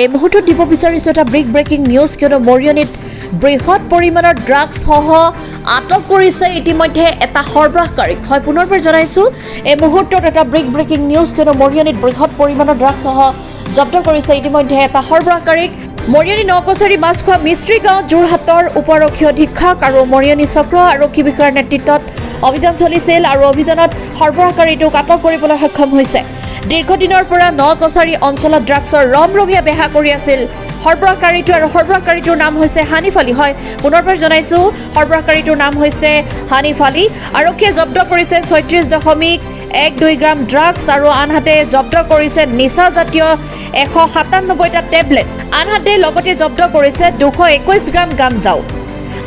এই মুহূৰ্তত দিব বিচাৰিছোঁ এটা ব্ৰেকিং নিউজ, কিয়নো মৰিয়নিত বৃহৎ পৰিমাণৰ ড্ৰাগছসহ আটক কৰিছে ইতিমধ্যে এটা সৰবৰাহকাৰীক। হয়, পুনৰবাৰ জনাইছোঁ এই মুহূৰ্তত এটা ব্ৰেকিং নিউজ, কিয়নো মৰিয়নিত বৃহৎ পৰিমাণৰ ড্ৰাগছসহ জব্দ কৰিছে ইতিমধ্যে এটা সৰবৰাহকাৰীক। মৰিয়নি নকছাৰী মাছখোৱা মিস্ত্ৰী গাঁও যোৰহাটৰ উপ-আৰক্ষী অধীক্ষক আৰু মৰিয়নি চক্ৰ আৰক্ষী বিষয়াৰ নেতৃত্বত অভিযান চলিছিল আৰু অভিযানত সৰবৰাহকাৰীটোক আটক কৰিবলৈ সক্ষম হৈছে। দীৰ্ঘদিনৰ পৰা নকছাৰী অঞ্চলত ড্ৰাগছৰ ৰমৰমীয়া বেহা কৰি আছিল সৰবৰাহকাৰীটো, আৰু সৰবৰাহকাৰীটোৰ নাম হৈছে হানিফ আলী। হয়, পুনৰবাৰ জনাইছোঁ সৰবৰাহকাৰীটোৰ নাম হৈছে হানিফ আলী। আৰক্ষীয়ে জব্দ কৰিছে 36.12 গ্ৰাম ড্ৰাগছ আৰু আনহাতে জব্দ কৰিছে নিচাজাতীয় 197টা টেবলেট। আনহাতে লগতে জব্দ কৰিছে 221 গ্ৰাম গাঞ্জাও।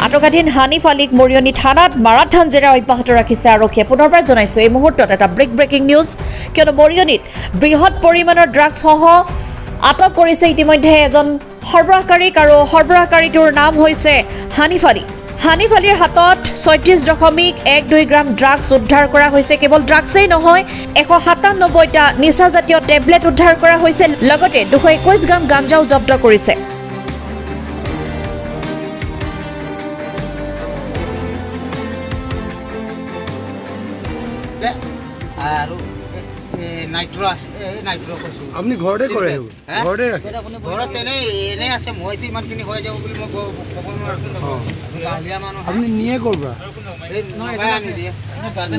আটকাধীন হানিফ আলীক মৰিয়নি থানাত মাৰাথান জেৰা অব্যাহত ৰাখিছে আৰক্ষীয়ে। পুনৰবাৰ জনাইছোঁ এই মুহূৰ্তত এটা ব্ৰেকিং নিউজ, কিয়নো মৰিয়নিত বৃহৎ পৰিমাণৰ ড্ৰাগছসহ আটক কৰিছে ইতিমধ্যে এজন সৰবৰাহকাৰীক, আৰু সৰবৰাহকাৰীটোৰ নাম হৈছে হানিফ আলী। হানিফ আলীৰ হাতত 36.12 গ্ৰাম ড্ৰাগছ উদ্ধাৰ কৰা হৈছে। কেৱল ড্ৰাগছেই নহয়, 197টা নিচাজাতীয় টেবলেট উদ্ধাৰ কৰা হৈছে, লগতে 221 গ্ৰাম গাঞ্জাও জব্দ কৰিছে। আৰু নাইট্ৰ আছে, নাইট্ৰ কৈছোঁ আপুনি ঘৰতে কৰে? ঘৰতে ৰাখে? ঘৰত এনেই আছে। মইতো ইমানখিনি হৈ যাব বুলি মই ক'ব নোৱাৰোঁ। গাঁৱলীয়া মানুহ আপুনি নিয়ে ক'ৰ পৰা? এই নগাই আনি দিয়ে।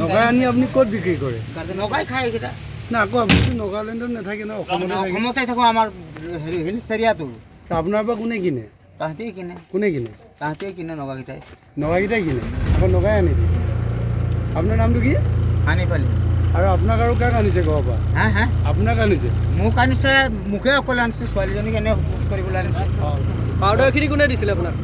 নগাই আনি আপুনি ক'ত বিক্ৰী কৰে? নগাই খাই এইকেইটা। না, আকৌ আপুনিতো নগালেণ্ডত নাথাকে ন, অসমতে থাকে। অসমতে থাকোঁ। আমাৰ হিল এৰিয়াটো। আপোনাৰ পৰা কোনে কিনে? তাহাঁতেই কিনে। কোনে কিনে? তাহাঁতেই কিনে নগাকেইটাই। নগাকেইটাই কিনে, আকৌ নগাই আনি দিয়ে। আপোনাৰ নামটো কি? হানিফ আলী। আৰু আপোনাক আৰু কাক আনিছে ঘৰৰ পৰা? হা আপোনাক আনিছে? মোক আনিছে, মোকে অকলে আনিছে। ছোৱালীজনীক এনেই পোষ্ট কৰিবলৈ আনিছে। পাউডাৰখিনি কোনে দিছিলে আপোনাক?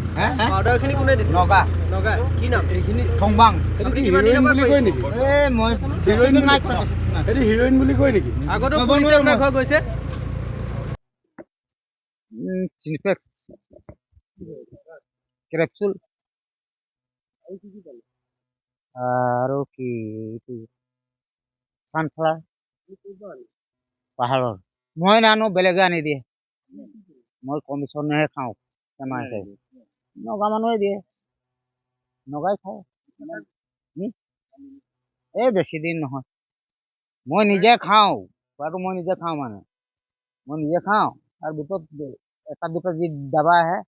পাউডাৰখিনি কোনে দিছিলে? নগা নগা কি নাম? এইখিনি থংবাং। এইটো কি হিৰ'ইন বুলি কয় নেকি? এই মই হিৰ'ইন নাই কৰা, বেছি দিন নাই। এইটো হিৰ'ইন বুলি কয় নেকি? আগতো ক'ব পুলিচে নোৱাৰো আপোনাৰ মই। ঘৰ গৈছে? চিনফেক্স ক্ৰেপচুল আৰু কি এইটো চানফ্লাৱাৰ পাহাৰৰ। মই নানো, বেলেগে আনি দিয়ে। মই কমিশ্যনহে খাওঁ। নগা মানুহে দিয়ে, নগাই খাওঁ। এই বেছি দিন নহয়, মই নিজে খাওঁ। খোৱাটো মই নিজে খাওঁ, মানে মই নিজে খাওঁ। তাৰ ভিতৰত এটা দুটা যি দাবা আহে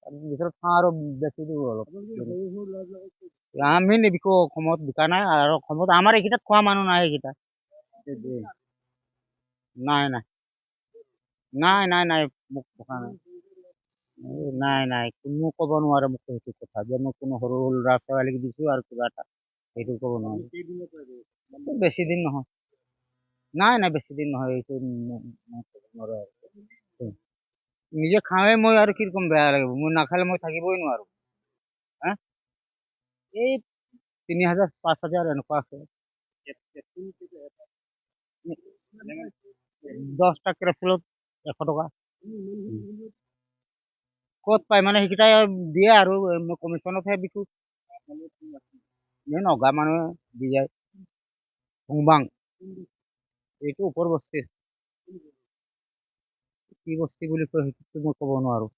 তাৰ ভিতৰত খাওঁ, আৰু বেছি দিওঁ অলপ। আমি নিবিকো, অসমত বিকা নাই। আৰু অসমত আমাৰ এইকেইটাত খোৱা মানুহ নাই। এইকেইটা নাই নাই নাই নাই নাই মোক থকা নাই। নাই কোনো ক'ব নোৱাৰে মোক সেইটো কথা, যে মই কোনো সৰু সৰু ল'ৰা ছোৱালীক দিছোঁ আৰু কিবা এটা, সেইটো ক'ব নোৱাৰে। বেছি দিন নহয়। নাই বেছি দিন নহয়। এইটো ক'ব নোৱাৰো আৰু। নিজে খাওঁৱে মই, আৰু কি কম, বেয়া লাগিব। মই নাখালে মই থাকিবই নোৱাৰোঁ। এই 3000 5000 এনেকুৱা আছে। 10টা ক্ৰেপচুলত 100 টকা। ক'ত পায় মানে সেইকেইটাই দিয়ে, আৰু মই কমিশ্যনতহে বিকো। নগা মানুহে দি যায়। থংবাং এইটো ওপৰ বস্তিৰ। কি বস্তি বুলি কয় সেইটো মই ক'ব নোৱাৰোঁ।